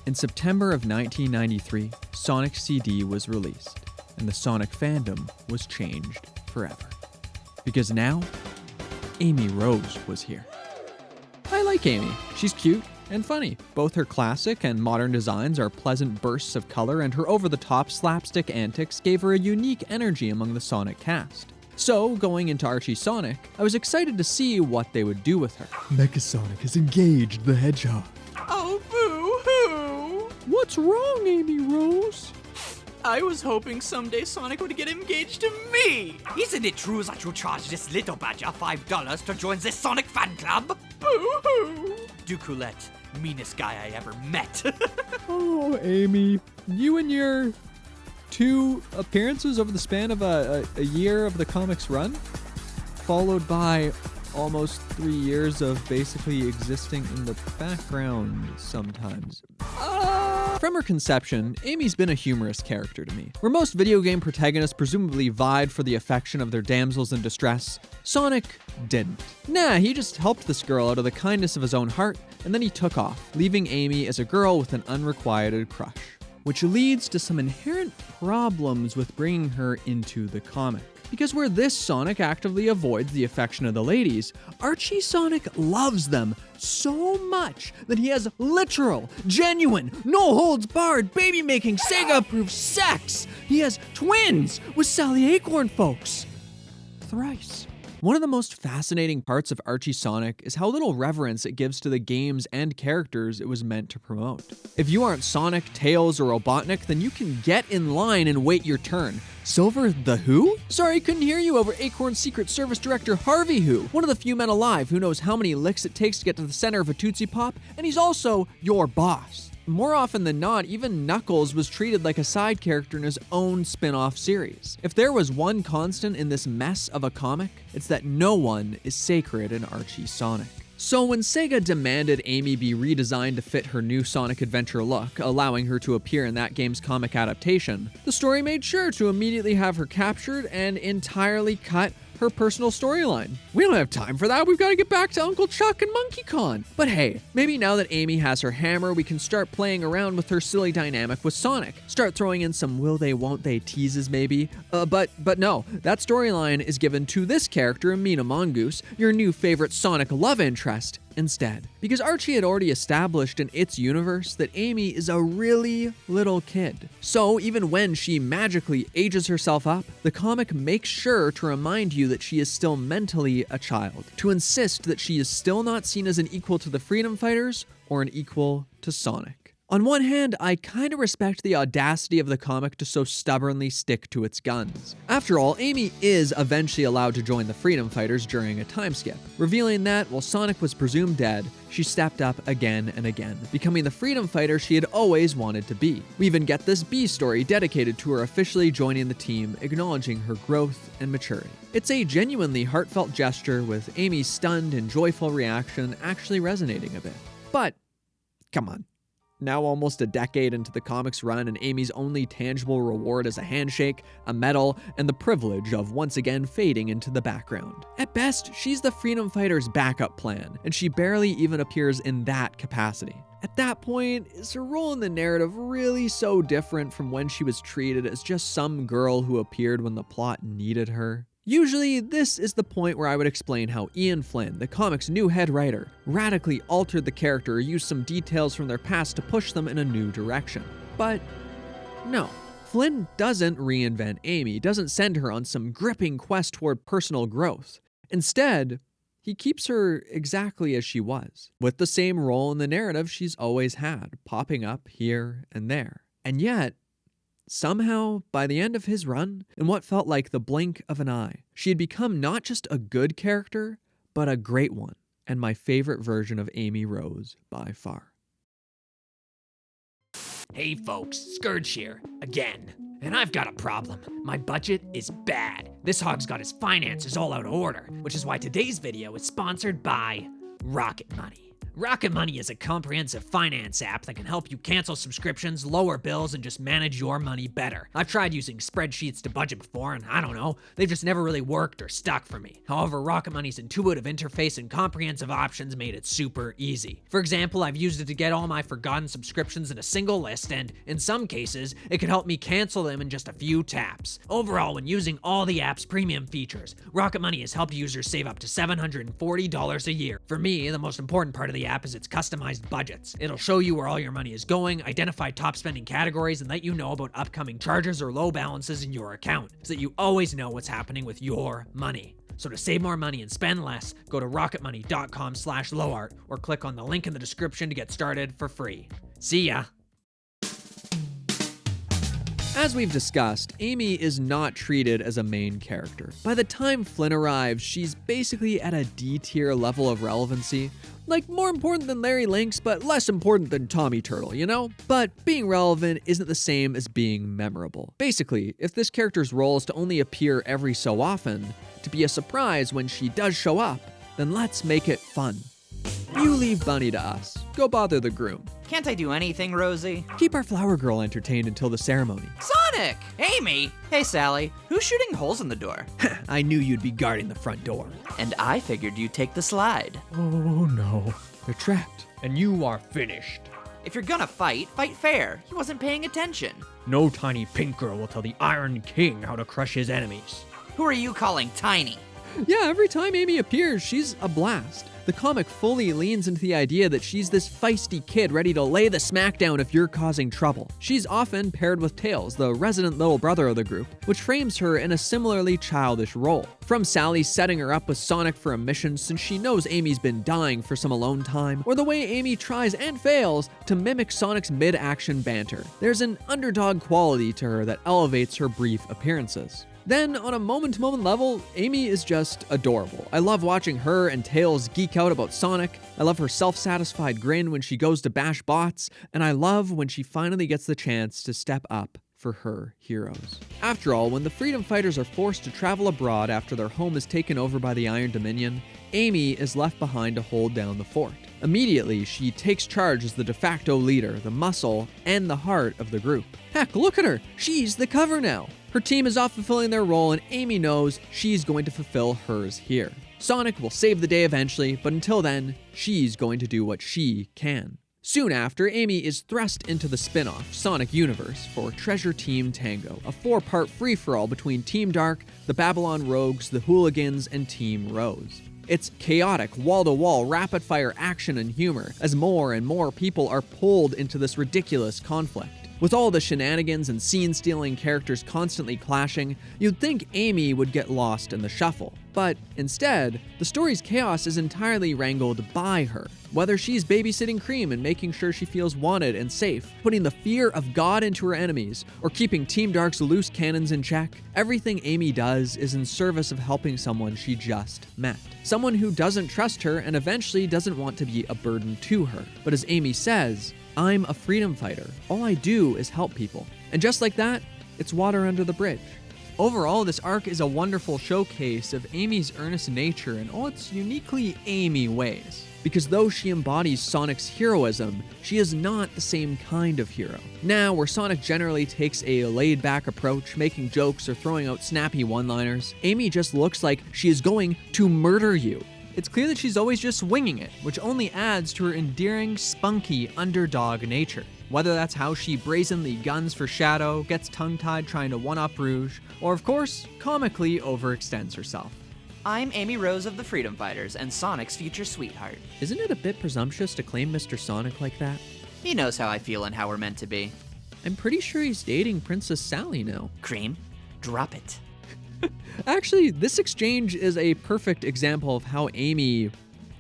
In September of 1993, Sonic CD was released, and the Sonic fandom was changed forever. Because now, Amy Rose was here. I like Amy. She's cute and funny. Both her classic and modern designs are pleasant bursts of color, and her over-the-top slapstick antics gave her a unique energy among the Sonic cast. So, going into Archie Sonic, I was excited to see what they would do with her. Mecha Sonic has engaged the hedgehog. Oh, boo-hoo! What's wrong, Amy Rose? I was hoping someday Sonic would get engaged to me! Isn't it true that you charge this little badger $5 to join the Sonic fan club? Boo-hoo! Ducoulette, meanest guy I ever met. Oh, Amy, you and your 2 appearances over the span of a year of the comics run, followed by almost 3 years of basically existing in the background sometimes. From her conception, Amy's been a humorous character to me. Where most video game protagonists presumably vied for the affection of their damsels in distress, Sonic didn't. Nah, he just helped this girl out of the kindness of his own heart, and then he took off, leaving Amy as a girl with an unrequited crush. Which leads to some inherent problems with bringing her into the comic. Because where this Sonic actively avoids the affection of the ladies, Archie Sonic loves them so much that he has literal, genuine, no-holds-barred, baby-making, Sega-approved sex. He has twins with Sally Acorn folks. Thrice. One of the most fascinating parts of Archie Sonic is how little reverence it gives to the games and characters it was meant to promote. If you aren't Sonic, Tails, or Robotnik, then you can get in line and wait your turn. Silver the Who? Sorry, couldn't hear you over Acorn's Secret Service Director Harvey Who, one of the few men alive who knows how many licks it takes to get to the center of a Tootsie Pop, and he's also your boss. More often than not, even Knuckles was treated like a side character in his own spin-off series. If there was one constant in this mess of a comic, it's that no one is sacred in Archie Sonic. So when Sega demanded Amy be redesigned to fit her new Sonic Adventure look, allowing her to appear in that game's comic adaptation, the story made sure to immediately have her captured and entirely cut her personal storyline. We don't have time for that. We've got to get back to Uncle Chuck and Monkey Kong. But hey, maybe now that Amy has her hammer, we can start playing around with her silly dynamic with Sonic. Start throwing in some will they, won't they teases maybe. But no, that storyline is given to this character, Mina Mongoose, your new favorite Sonic love interest, instead. Because Archie had already established in its universe that Amy is a really little kid. So even when she magically ages herself up, the comic makes sure to remind you that she is still mentally a child, to insist that she is still not seen as an equal to the Freedom Fighters or an equal to Sonic. On one hand, I kinda respect the audacity of the comic to so stubbornly stick to its guns. After all, Amy is eventually allowed to join the Freedom Fighters during a time skip, revealing that while Sonic was presumed dead, she stepped up again and again, becoming the freedom fighter she had always wanted to be. We even get this B story dedicated to her officially joining the team, acknowledging her growth and maturity. It's a genuinely heartfelt gesture, with Amy's stunned and joyful reaction actually resonating a bit. But, come on. Now almost a decade into the comics run, and Amy's only tangible reward is a handshake, a medal, and the privilege of once again fading into the background. At best, she's the Freedom Fighter's backup plan, and she barely even appears in that capacity. At that point, is her role in the narrative really so different from when she was treated as just some girl who appeared when the plot needed her? Usually, this is the point where I would explain how Ian Flynn, the comic's new head writer, radically altered the character or used some details from their past to push them in a new direction. But no, Flynn doesn't reinvent Amy, doesn't send her on some gripping quest toward personal growth. Instead, he keeps her exactly as she was, with the same role in the narrative she's always had, popping up here and there. And yet, somehow, by the end of his run, in what felt like the blink of an eye, she had become not just a good character, but a great one, and my favorite version of Amy Rose by far. Hey folks, Scourge here, again. And I've got a problem. My budget is bad. This hog's got his finances all out of order, which is why today's video is sponsored by Rocket Money. Rocket Money is a comprehensive finance app that can help you cancel subscriptions, lower bills, and just manage your money better. I've tried using spreadsheets to budget before, and I don't know, they've just never really worked or stuck for me. However, Rocket Money's intuitive interface and comprehensive options made it super easy. For example, I've used it to get all my forgotten subscriptions in a single list, and in some cases, it could help me cancel them in just a few taps. Overall, when using all the app's premium features, Rocket Money has helped users save up to $740 a year. For me, the most important part of the app is its customized budgets. It'll show you where all your money is going, identify top spending categories, and let you know about upcoming charges or low balances in your account, so that you always know what's happening with your money. So to save more money and spend less, go to rocketmoney.com/lowart or click on the link in the description to get started for free. See ya! As we've discussed, Amy is not treated as a main character. By the time Flynn arrives, she's basically at a D-tier level of relevancy. Like, more important than Larry Lynx, but less important than Tommy Turtle, you know? But being relevant isn't the same as being memorable. Basically, if this character's role is to only appear every so often, to be a surprise when she does show up, then let's make it fun. You leave Bunny to us. Go bother the groom. Can't I do anything, Rosie? Keep our flower girl entertained until the ceremony. Sonic! Amy! Hey, Sally. Who's shooting holes in the door? I knew you'd be guarding the front door. And I figured you'd take the slide. Oh no. They're trapped. And you are finished. If you're gonna fight, fight fair. He wasn't paying attention. No tiny pink girl will tell the Iron King how to crush his enemies. Who are you calling tiny? Yeah, every time Amy appears, she's a blast. The comic fully leans into the idea that she's this feisty kid ready to lay the smackdown if you're causing trouble. She's often paired with Tails, the resident little brother of the group, which frames her in a similarly childish role. From Sally setting her up with Sonic for a mission since she knows Amy's been dying for some alone time, or the way Amy tries and fails to mimic Sonic's mid-action banter. There's an underdog quality to her that elevates her brief appearances. Then, on a moment-to-moment level, Amy is just adorable. I love watching her and Tails geek out about Sonic. I love her self-satisfied grin when she goes to bash bots, and I love when she finally gets the chance to step up for her heroes. After all, when the Freedom Fighters are forced to travel abroad after their home is taken over by the Iron Dominion, Amy is left behind to hold down the fort. Immediately, she takes charge as the de facto leader, the muscle, and the heart of the group. Heck, look at her! She's the cover now! Her team is off fulfilling their role, and Amy knows she's going to fulfill hers here. Sonic will save the day eventually, but until then, she's going to do what she can. Soon after, Amy is thrust into the spin-off Sonic Universe for Treasure Team Tango, a 4-part free-for-all between Team Dark, the Babylon Rogues, the Hooligans, and Team Rose. It's chaotic, wall-to-wall, rapid-fire action and humor, as more and more people are pulled into this ridiculous conflict. With all the shenanigans and scene-stealing characters constantly clashing, you'd think Amy would get lost in the shuffle. But instead, the story's chaos is entirely wrangled by her. Whether she's babysitting Cream and making sure she feels wanted and safe, putting the fear of God into her enemies, or keeping Team Dark's loose cannons in check, everything Amy does is in service of helping someone she just met. Someone who doesn't trust her and eventually doesn't want to be a burden to her. But as Amy says, I'm a freedom fighter. All I do is help people. And just like that, it's water under the bridge. Overall, this arc is a wonderful showcase of Amy's earnest nature in all its uniquely Amy ways. Because though she embodies Sonic's heroism, she is not the same kind of hero. Now, where Sonic generally takes a laid-back approach, making jokes or throwing out snappy one-liners, Amy just looks like she is going to murder you. It's clear that she's always just winging it, which only adds to her endearing, spunky underdog nature. Whether that's how she brazenly guns for Shadow, gets tongue-tied trying to one-up Rouge, or of course, comically overextends herself. I'm Amy Rose of the Freedom Fighters and Sonic's future sweetheart. Isn't it a bit presumptuous to claim Mr. Sonic like that? He knows how I feel and how we're meant to be. I'm pretty sure he's dating Princess Sally now. Cream, drop it. Actually, this exchange is a perfect example of how Amy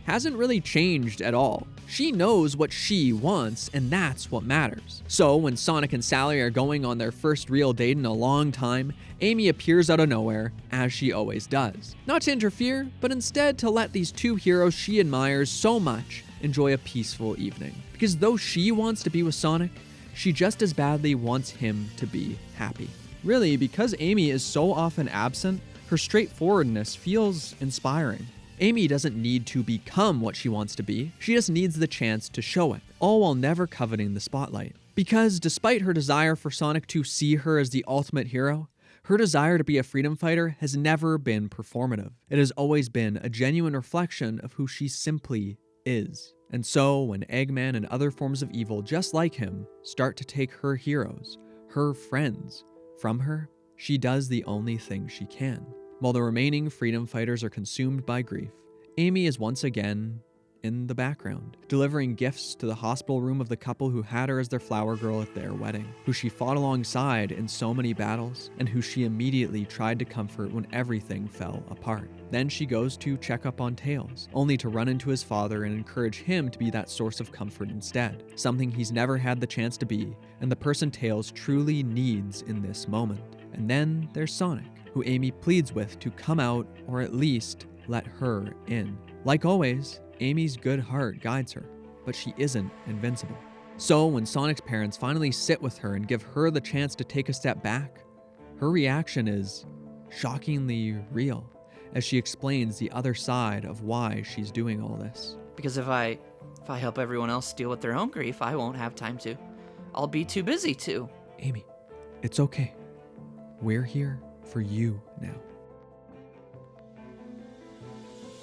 hasn't really changed at all. She knows what she wants, and that's what matters. So when Sonic and Sally are going on their first real date in a long time, Amy appears out of nowhere, as she always does. Not to interfere, but instead to let these two heroes she admires so much enjoy a peaceful evening. Because though she wants to be with Sonic, she just as badly wants him to be happy. Really, because Amy is so often absent, her straightforwardness feels inspiring. Amy doesn't need to become what she wants to be, she just needs the chance to show it, all while never coveting the spotlight. Because despite her desire for Sonic to see her as the ultimate hero, her desire to be a freedom fighter has never been performative. It has always been a genuine reflection of who she simply is. And so, when Eggman and other forms of evil just like him start to take her heroes, her friends, from her, she does the only thing she can. While the remaining freedom fighters are consumed by grief, Amy is once again in the background, delivering gifts to the hospital room of the couple who had her as their flower girl at their wedding, who she fought alongside in so many battles, and who she immediately tried to comfort when everything fell apart. Then she goes to check up on Tails, only to run into his father and encourage him to be that source of comfort instead, something he's never had the chance to be, and the person Tails truly needs in this moment. And then there's Sonic, who Amy pleads with to come out or at least let her in. Like always, Amy's good heart guides her, but she isn't invincible. So when Sonic's parents finally sit with her and give her the chance to take a step back, her reaction is shockingly real as she explains the other side of why she's doing all this. Because if I help everyone else deal with their own grief, I won't have time to. I'll be too busy to. Amy, it's okay. We're here for you now.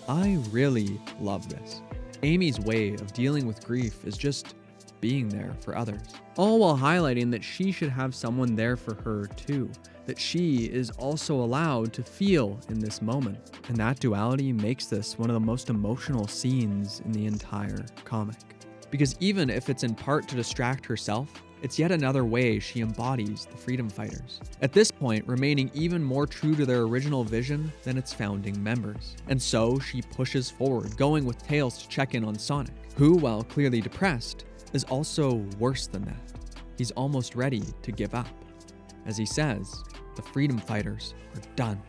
I really love this. Amy's way of dealing with grief is just being there for others, all while highlighting that she should have someone there for her too, that she is also allowed to feel in this moment. And that duality makes this one of the most emotional scenes in the entire comic. Because even if it's in part to distract herself, it's yet another way she embodies the freedom fighters, at this point remaining even more true to their original vision than its founding members. And so she pushes forward, going with Tails to check in on Sonic, who, while clearly depressed, is also worse than that. He's almost ready to give up. As he says, the freedom fighters are done.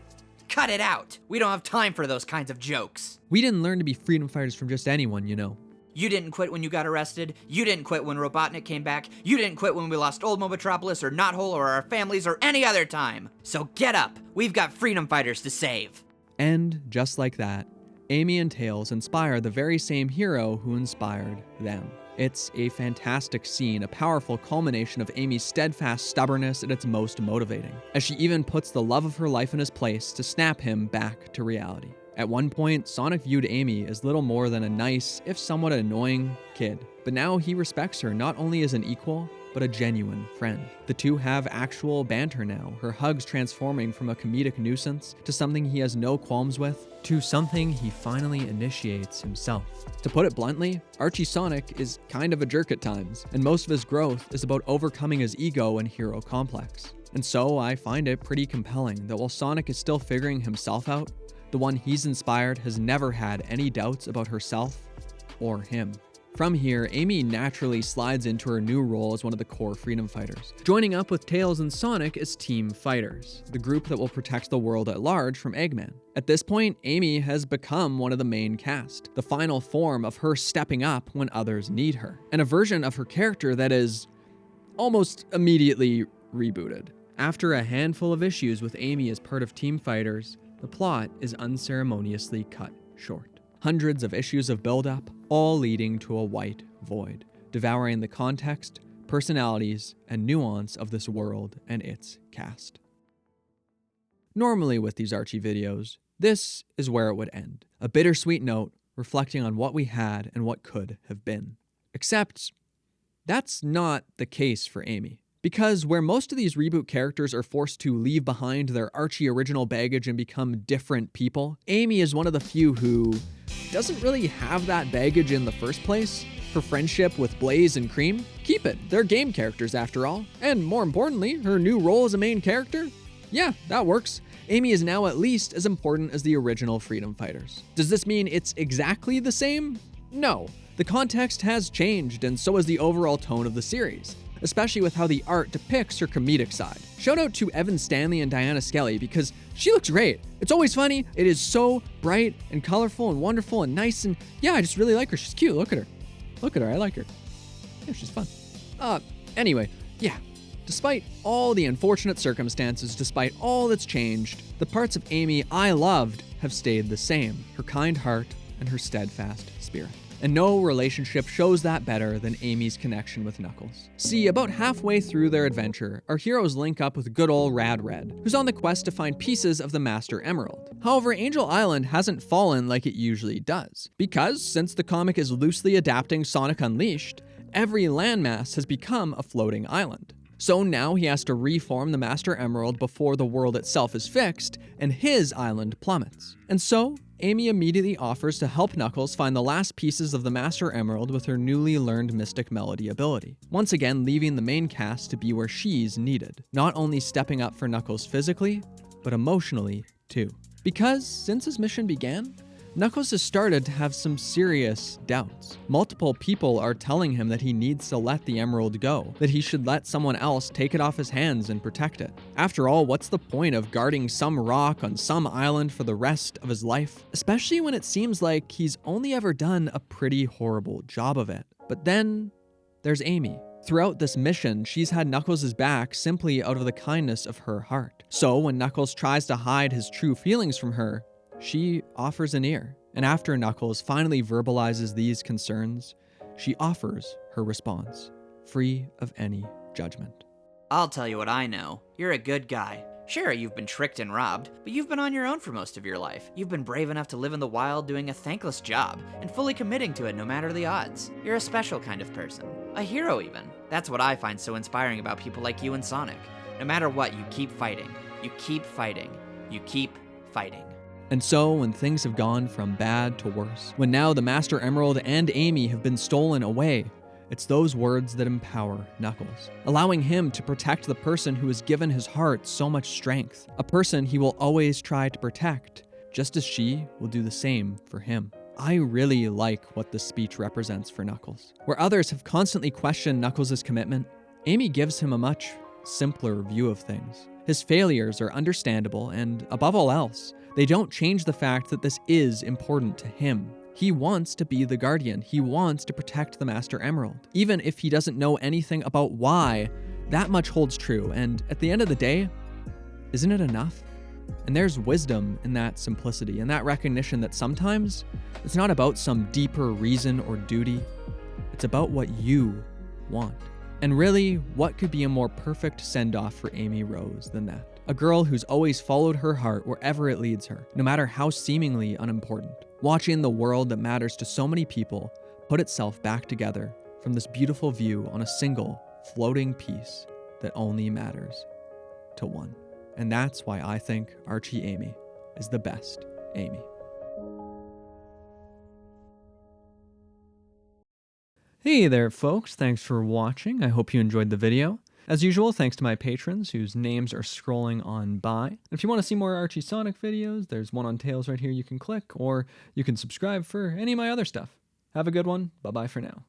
Cut it out! We don't have time for those kinds of jokes. We didn't learn to be freedom fighters from just anyone, you know. You didn't quit when you got arrested. You didn't quit when Robotnik came back. You didn't quit when we lost Old Mobotropolis or Knothole or our families or any other time. So get up. We've got freedom fighters to save. And just like that, Amy and Tails inspire the very same hero who inspired them. It's a fantastic scene, a powerful culmination of Amy's steadfast stubbornness at its most motivating, as she even puts the love of her life in his place to snap him back to reality. At one point, Sonic viewed Amy as little more than a nice, if somewhat annoying, kid. But now he respects her not only as an equal, but a genuine friend. The two have actual banter now, her hugs transforming from a comedic nuisance to something he has no qualms with, to something he finally initiates himself. To put it bluntly, Archie Sonic is kind of a jerk at times, and most of his growth is about overcoming his ego and hero complex. And so I find it pretty compelling that while Sonic is still figuring himself out, the one he's inspired has never had any doubts about herself or him. From here, Amy naturally slides into her new role as one of the core freedom fighters, joining up with Tails and Sonic as Team Fighters, the group that will protect the world at large from Eggman. At this point, Amy has become one of the main cast, the final form of her stepping up when others need her, and a version of her character that is almost immediately rebooted. After a handful of issues with Amy as part of Team Fighters, the plot is unceremoniously cut short. Hundreds of issues of build-up, all leading to a white void, devouring the context, personalities, and nuance of this world and its cast. Normally with these Archie videos, this is where it would end. A bittersweet note reflecting on what we had and what could have been. Except, that's not the case for Amy. Because where most of these reboot characters are forced to leave behind their Archie original baggage and become different people, Amy is one of the few who doesn't really have that baggage in the first place. Her friendship with Blaze and Cream, keep it. They're game characters after all. And more importantly, her new role as a main character, yeah, that works. Amy is now at least as important as the original freedom fighters. Does this mean it's exactly the same? No. The context has changed, and so has the overall tone of the series, especially with how the art depicts her comedic side. Shout out to Evan Stanley and Diana Skelly because she looks great. It's always funny. It is so bright and colorful and wonderful and nice, and yeah, I just really like her. She's cute. Look at her. Look at her. I like her. Yeah, she's fun. Anyway, yeah. Despite all the unfortunate circumstances, despite all that's changed, the parts of Amy I loved have stayed the same, her kind heart and her steadfast spirit. And no relationship shows that better than Amy's connection with Knuckles. See, about halfway through their adventure, our heroes link up with good old Rad Red, who's on the quest to find pieces of the Master Emerald. However, Angel Island hasn't fallen like it usually does, because since the comic is loosely adapting Sonic Unleashed, every landmass has become a floating island. So now he has to reform the Master Emerald before the world itself is fixed, and his island plummets. And so, Amy immediately offers to help Knuckles find the last pieces of the Master Emerald with her newly learned Mystic Melody ability, once again leaving the main cast to be where she's needed, not only stepping up for Knuckles physically, but emotionally too. Because since his mission began, Knuckles has started to have some serious doubts. Multiple people are telling him that he needs to let the emerald go, that he should let someone else take it off his hands and protect it. After all, what's the point of guarding some rock on some island for the rest of his life? Especially when it seems like he's only ever done a pretty horrible job of it. But then there's Amy. Throughout this mission, she's had Knuckles' back simply out of the kindness of her heart. So when Knuckles tries to hide his true feelings from her, she offers an ear, and after Knuckles finally verbalizes these concerns, she offers her response, free of any judgment. I'll tell you what I know. You're a good guy. Sure, you've been tricked and robbed, but you've been on your own for most of your life. You've been brave enough to live in the wild doing a thankless job, and fully committing to it no matter the odds. You're a special kind of person. A hero even. That's what I find so inspiring about people like you and Sonic. No matter what, you keep fighting. You keep fighting. You keep fighting. And so, when things have gone from bad to worse, when now the Master Emerald and Amy have been stolen away, it's those words that empower Knuckles, allowing him to protect the person who has given his heart so much strength, a person he will always try to protect, just as she will do the same for him. I really like what this speech represents for Knuckles. Where others have constantly questioned Knuckles' commitment, Amy gives him a much simpler view of things. His failures are understandable, and above all else, they don't change the fact that this is important to him. He wants to be the Guardian. He wants to protect the Master Emerald. Even if he doesn't know anything about why, that much holds true. And at the end of the day, isn't it enough? And there's wisdom in that simplicity, and that recognition that sometimes it's not about some deeper reason or duty. It's about what you want. And really, what could be a more perfect send-off for Amy Rose than that? A girl who's always followed her heart wherever it leads her, no matter how seemingly unimportant. Watching the world that matters to so many people put itself back together from this beautiful view on a single, floating piece that only matters to one. And that's why I think Archie Amy is the best Amy. Hey there, folks. Thanks for watching. I hope you enjoyed the video. As usual, thanks to my patrons whose names are scrolling on by. If you want to see more Archie Sonic videos, there's one on Tails right here you can click, or you can subscribe for any of my other stuff. Have a good one. Bye-bye for now.